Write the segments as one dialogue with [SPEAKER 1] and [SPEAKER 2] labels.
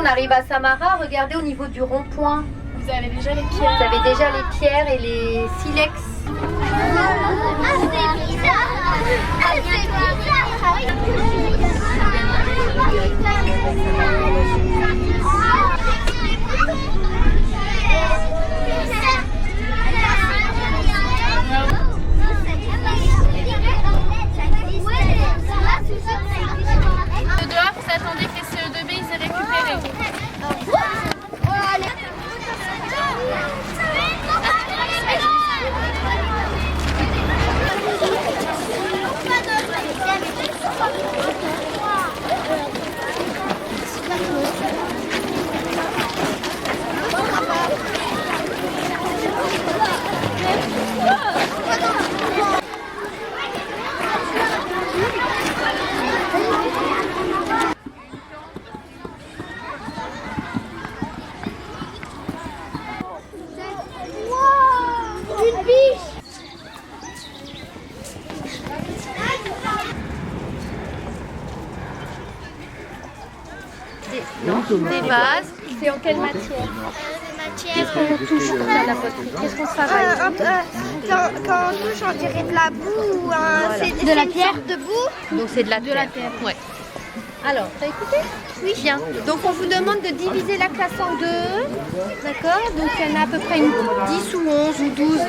[SPEAKER 1] arrive à Samara, regardez au niveau du rond-point.
[SPEAKER 2] Vous avez déjà les pierres.
[SPEAKER 1] Vous avez déjà les pierres et les silex.
[SPEAKER 3] Ah, c'est bizarre. Ah, c'est
[SPEAKER 2] De dehors, vous attendez que les CE2B ils aient récupéré.
[SPEAKER 3] une biche.
[SPEAKER 1] Des vases.
[SPEAKER 2] C'est en quelle matière?
[SPEAKER 1] Qu'est-ce qu'on touche à la poterie? Qu'est-ce qu'on travaille?
[SPEAKER 3] Quand on touche, on dirait de la boue ou
[SPEAKER 1] Voilà.
[SPEAKER 3] c'est de la pierre de boue.
[SPEAKER 1] Donc c'est de la terre. Ouais. Alors, t'as écouté? Oui. Bien. Donc on vous demande de diviser la classe en deux. D'accord? Donc il y en a à peu près 10 ou 11 ou 12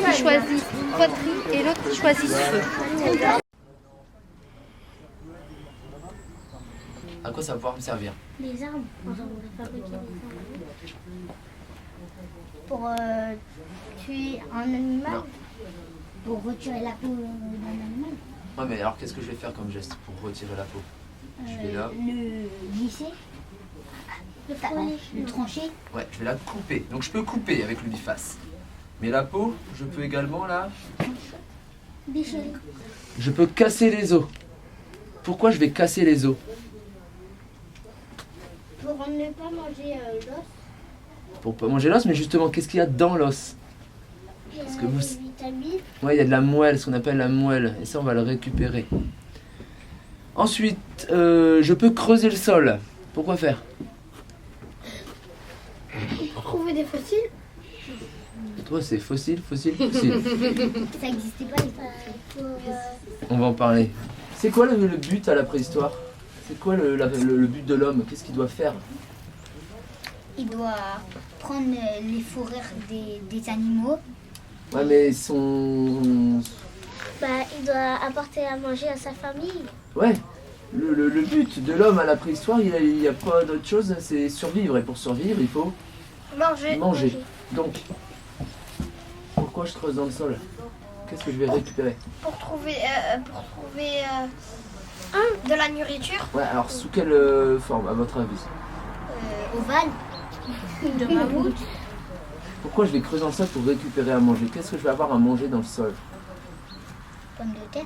[SPEAKER 1] qui choisissent poterie et l'autre qui choisissent feu.
[SPEAKER 4] À quoi ça va pouvoir me servir?
[SPEAKER 3] Les armes. On va fabriquer des armes. Pour tuer un animal.
[SPEAKER 4] Non.
[SPEAKER 3] Pour retirer la peau d'un animal.
[SPEAKER 4] Ouais, mais alors qu'est-ce que je vais faire comme geste pour retirer la peau? Je vais là.
[SPEAKER 3] Le glisser. Le frôler. Le trancher.
[SPEAKER 4] Ouais, je vais la couper. Donc je peux couper avec le biface. Mais la peau, je peux également là.
[SPEAKER 3] Déchirer.
[SPEAKER 4] Je peux casser les os. Pourquoi je vais casser les os?
[SPEAKER 3] Pour ne pas manger l'os.
[SPEAKER 4] Pour pas manger l'os, mais justement, qu'est-ce qu'il y a dans l'os? Parce que vous...
[SPEAKER 3] Des vitamines.
[SPEAKER 4] Ouais, il y a de la moelle, ce qu'on appelle la moelle. Et ça, on va le récupérer. Ensuite, je peux creuser le sol. Pourquoi faire?
[SPEAKER 3] Pour trouver des fossiles.
[SPEAKER 4] Toi, c'est fossile.
[SPEAKER 3] Ça n'existait pas les fossiles.
[SPEAKER 4] On va en parler. C'est quoi le but à la préhistoire? C'est quoi le but de l'homme? Qu'est-ce qu'il doit faire?
[SPEAKER 3] Il doit prendre les fourrures des animaux.
[SPEAKER 4] Ouais, mais son...
[SPEAKER 3] Il doit apporter à manger à sa famille.
[SPEAKER 4] Ouais, le but de l'homme à la préhistoire, il n'y a pas d'autre chose, c'est survivre. Et pour survivre, il faut manger. Donc, pourquoi je creuse dans le sol? Qu'est-ce que je vais récupérer?
[SPEAKER 3] Pour trouver de la nourriture.
[SPEAKER 4] Ouais, alors sous quelle forme, à votre avis?
[SPEAKER 3] Ovale. De mammouth.
[SPEAKER 4] Pourquoi je vais creuser dans le sol pour récupérer à manger? Qu'est-ce que je vais avoir à manger dans le sol?
[SPEAKER 3] Pommes de terre.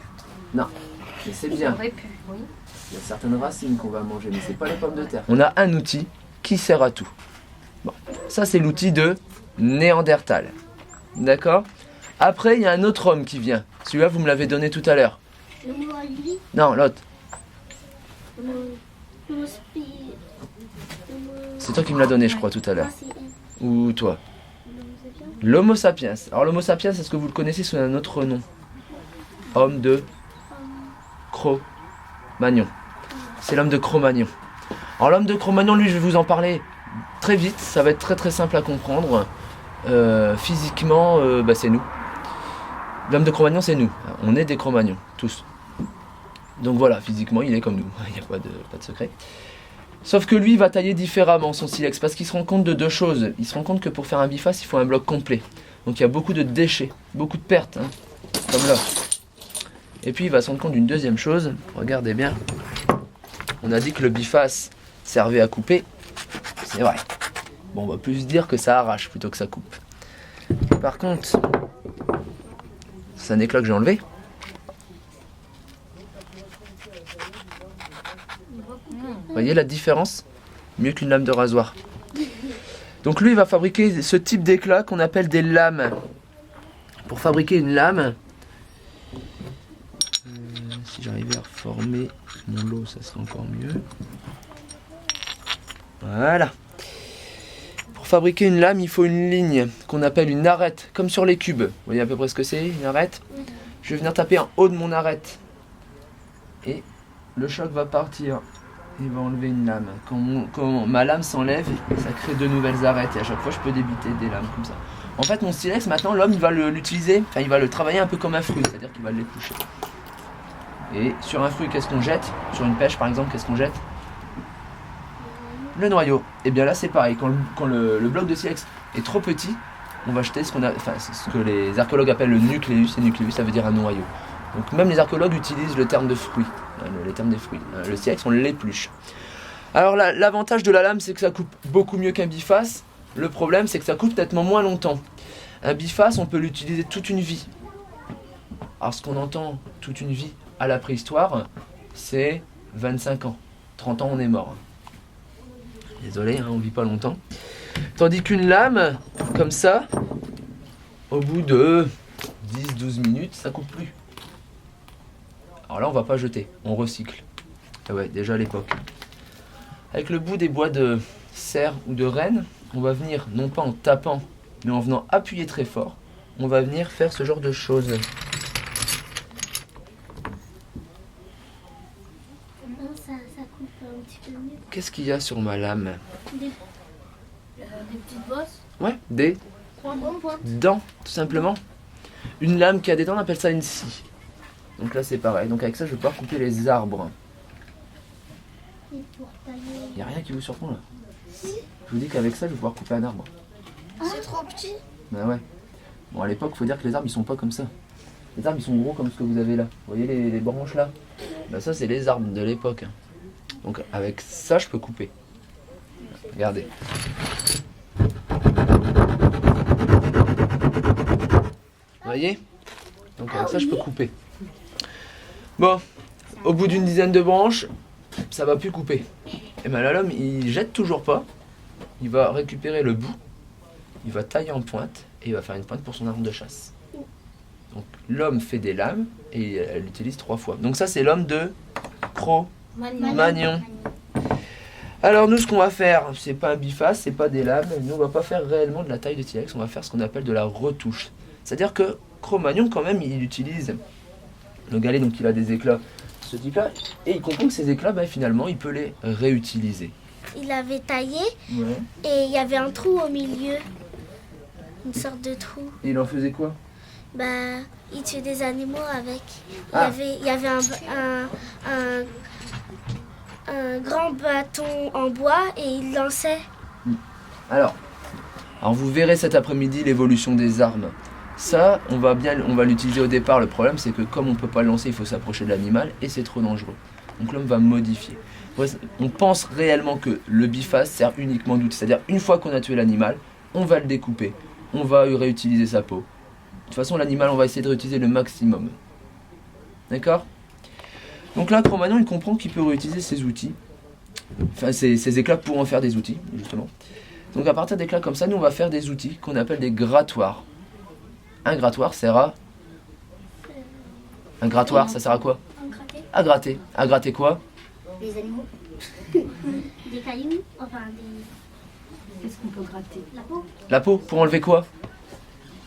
[SPEAKER 4] Non, mais c'est bien.
[SPEAKER 1] aurait pu, oui.
[SPEAKER 4] Il y a certaines racines qu'on va manger, mais c'est pas les pommes de terre. On a un outil qui sert à tout. Bon, ça c'est l'outil de Néandertal. D'accord? Après, il y a un autre homme qui vient. Celui-là, vous me l'avez donné tout à l'heure. Non, l'autre. C'est toi qui me l'as donné, je crois, tout à l'heure. Ou toi? L'Homo sapiens. Alors l'Homo sapiens, est-ce que vous le connaissez sous un autre nom? Homme de Cro-Magnon. C'est l'homme de Cro-Magnon. Alors l'homme de Cro-Magnon, lui, je vais vous en parler très vite. Ça va être très très simple à comprendre. Physiquement, c'est nous. L'homme de Cro-Magnon, c'est nous. On est des Cro-Magnons, tous. Donc voilà, physiquement, il est comme nous. Il n'y a pas de secret. Sauf que lui, il va tailler différemment son silex, parce qu'il se rend compte de deux choses. Il se rend compte que pour faire un biface, il faut un bloc complet. Donc il y a beaucoup de déchets, beaucoup de pertes, hein, comme là. Et puis il va se rendre compte d'une deuxième chose. Regardez bien. On a dit que le biface servait à couper. C'est vrai. Bon, on va plus dire que ça arrache plutôt que ça coupe. Par contre, c'est un éclat que j'ai enlevé. Vous voyez la différence? Mieux qu'une lame de rasoir. Donc lui, il va fabriquer ce type d'éclat qu'on appelle des lames. Pour fabriquer une lame, si j'arrivais à reformer mon lot, ça serait encore mieux. Voilà. Pour fabriquer une lame, il faut une ligne qu'on appelle une arête, comme sur les cubes. Vous voyez à peu près ce que c'est, une arête? Je vais venir taper en haut de mon arête. Et le choc va partir. Il va enlever une lame. Quand ma lame s'enlève, ça crée de nouvelles arêtes. Et à chaque fois, je peux débiter des lames comme ça. En fait, mon silex, maintenant, l'homme, il va l'utiliser, enfin, il va le travailler un peu comme un fruit, c'est-à-dire qu'il va l'éplucher. Et sur un fruit, qu'est-ce qu'on jette? Sur une pêche, par exemple, qu'est-ce qu'on jette? Le noyau. Et bien là, c'est pareil. Quand le bloc de silex est trop petit, on va jeter ce que les archéologues appellent le nucléus. Et nucléus, ça veut dire un noyau. Donc même les archéologues utilisent le terme de fruit, le terme des fruits. Le silex, on l'épluche. Alors l'avantage de la lame, c'est que ça coupe beaucoup mieux qu'un biface. Le problème, c'est que ça coupe peut-être moins longtemps. Un biface, on peut l'utiliser toute une vie. Alors ce qu'on entend toute une vie à la préhistoire, c'est 25 ans. 30 ans, on est mort. Désolé, hein, on vit pas longtemps. Tandis qu'une lame, comme ça, au bout de 10-12 minutes, ça coupe plus. Alors là, on va pas jeter, on recycle. Ah ouais, déjà à l'époque. Avec le bout des bois de cerf ou de renne, on va venir, non pas en tapant, mais en venant appuyer très fort, on va venir faire ce genre de choses.
[SPEAKER 3] Non, ça coupe un petit peu mieux.
[SPEAKER 4] Qu'est-ce qu'il y a sur ma lame?
[SPEAKER 3] Des petites bosses.
[SPEAKER 4] Ouais, des
[SPEAKER 3] Point.
[SPEAKER 4] dents, tout simplement. Une lame qui a des dents, on appelle ça une scie. Donc là, c'est pareil. Donc avec ça, je vais pouvoir couper les arbres.
[SPEAKER 3] Et pour tailler.
[SPEAKER 4] Il n'y a rien qui vous surprend là. Je vous dis qu'avec ça, je vais pouvoir couper un arbre.
[SPEAKER 3] C'est trop petit.
[SPEAKER 4] Bah ouais. Bon, à l'époque, il faut dire que les arbres, ils sont pas comme ça. Les arbres, ils sont gros comme ce que vous avez là. Vous voyez les branches là? Bah ça, c'est les arbres de l'époque. Donc avec ça, je peux couper. Regardez. Vous voyez? Donc avec ça, je peux couper. Bon, au bout d'une dizaine de branches, ça va plus couper. Et bien là, l'homme, il jette toujours pas. Il va récupérer le bout. Il va tailler en pointe et il va faire une pointe pour son arme de chasse. Donc l'homme fait des lames et elle l'utilise 3 fois. Donc ça, c'est l'homme de Cro-Magnon. Alors nous, ce qu'on va faire, c'est pas un biface, c'est pas des lames. Nous, on va pas faire réellement de la taille de silex. On va faire ce qu'on appelle de la retouche. C'est-à-dire que Cro-Magnon, quand même, il utilise le galet, donc il a des éclats, ce type-là, et il comprend que ces éclats, ben, finalement, il peut les réutiliser.
[SPEAKER 3] Il avait taillé
[SPEAKER 4] Ouais.
[SPEAKER 3] et il y avait un trou au milieu. Une sorte de trou.
[SPEAKER 4] Et il en faisait quoi?
[SPEAKER 3] Bah, il tuait des animaux avec.
[SPEAKER 4] Ah.
[SPEAKER 3] Il y avait un grand bâton en bois et il lançait.
[SPEAKER 4] Alors vous verrez cet après-midi l'évolution des armes. Ça, on va l'utiliser au départ. Le problème, c'est que comme on peut pas le lancer, il faut s'approcher de l'animal et c'est trop dangereux. Donc l'homme va modifier. On pense réellement que le biface sert uniquement d'outil. C'est-à-dire, une fois qu'on a tué l'animal, on va le découper. On va réutiliser sa peau. De toute façon, l'animal, on va essayer de réutiliser le maximum. D'accord? Donc là, Cro-Magnon, il comprend qu'il peut réutiliser ses outils. Enfin, ses éclats pour en faire des outils, justement. Donc à partir d'éclats comme ça, nous, on va faire des outils qu'on appelle des grattoirs. Un grattoir sert à... Un grattoir, ça sert à quoi? À gratter. À gratter quoi?
[SPEAKER 3] Les animaux. Des cailloux. Enfin, des.
[SPEAKER 2] Qu'est-ce qu'on peut gratter?
[SPEAKER 3] La peau.
[SPEAKER 4] La peau, pour enlever quoi?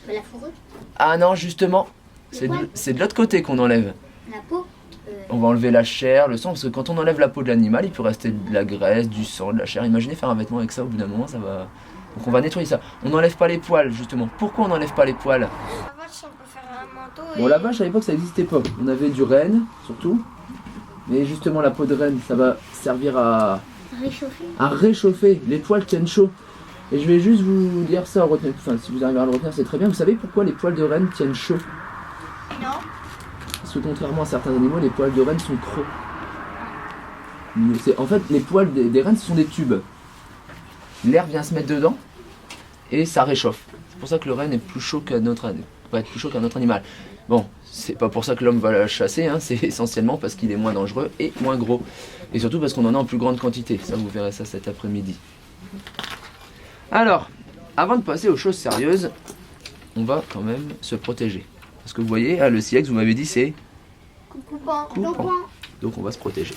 [SPEAKER 3] La fourrure.
[SPEAKER 4] Ah non, justement, c'est de l'autre côté qu'on enlève.
[SPEAKER 3] La peau.
[SPEAKER 4] On va enlever la chair, le sang, parce que quand on enlève la peau de l'animal, il peut rester de la graisse, du sang, de la chair. Imaginez faire un vêtement avec ça, au bout d'un moment, ça va... Donc on va nettoyer ça. On n'enlève pas les poils, justement. Pourquoi on n'enlève pas les poils?
[SPEAKER 3] La vache, on peut faire un manteau.
[SPEAKER 4] Bon, la vache, à l'époque, ça n'existait pas. On avait du renne, surtout. Mais justement, la peau de renne, ça va servir à réchauffer. Les poils tiennent chaud. Et je vais juste vous dire ça, enfin, si vous arrivez à le retenir, c'est très bien. Vous savez pourquoi les poils de renne tiennent chaud?
[SPEAKER 3] Non.
[SPEAKER 4] Parce que contrairement à certains animaux, les poils de renne sont creux. En fait, les poils des rennes, ce sont des tubes. L'air vient se mettre dedans et ça réchauffe. C'est pour ça que le renne est plus chaud qu'un autre, va être plus chaud qu'un autre animal. Bon, c'est pas pour ça que l'homme va la chasser, hein, c'est essentiellement parce qu'il est moins dangereux et moins gros. Et surtout parce qu'on en a en plus grande quantité. Ça, vous verrez ça cet après-midi. Alors, avant de passer aux choses sérieuses, on va quand même se protéger. Parce que vous voyez, le silex, vous m'avez dit, c'est coupant. Donc on va se protéger.